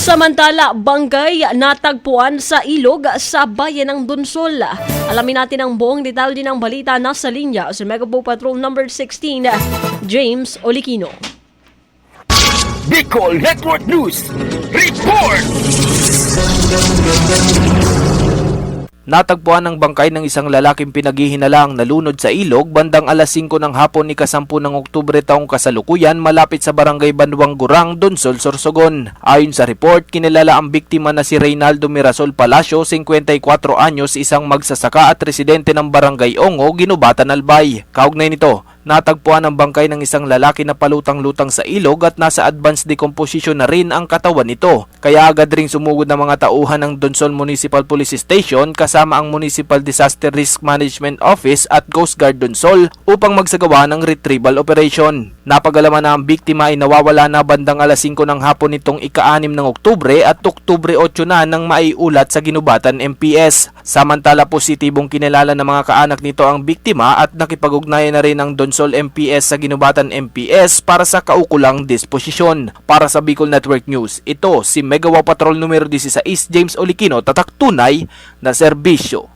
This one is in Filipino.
Samantala, bangkay natagpuan sa ilog sa bayan ng Donsol. Alamin natin ang buong detalye ng balita. Nasa linya si Megapo Patrol number 16, James Olikino. Bicol Network News Report! Natagpuan ang bangkay ng isang lalaking pinaghihinalang nalunod sa ilog bandang alas 5 ng hapon ni Kasampu ng Oktubre taong kasalukuyan malapit sa barangay Banduang Gurang, Donsol, Sorsogon. Ayon sa report, kinilala ang biktima na si Reynaldo Mirasol Palacio, 54 anyos, isang magsasaka at residente ng barangay Ongo, Ginubatan, Albay. Kaugnay nito, natagpuan ang bangkay ng isang lalaki na palutang-lutang sa ilog at nasa advanced decomposition na rin ang katawan nito. Kaya agad ring sumugod ng mga tauhan ng Donsol Municipal Police Station kasama ang Municipal Disaster Risk Management Office at Coast Guard Donsol upang magsagawa ng retrieval operation. Napagalaman na ang biktima ay nawawala na bandang alas 5 ng hapon nitong ika-6 ng Oktubre at Oktubre 8 na nang maiulat sa Ginubatan MPS. Samantala, positibong kinilala ng mga kaanak nito ang biktima at nakipag-ugnayan na rin ang Donsol MPS sa Ginubatan MPS para sa kaukulang disposisyon. Para sa Bicol Network News, ito si Megawa Patrol numero 16, James Olikino, tatak tunay na serbisyo.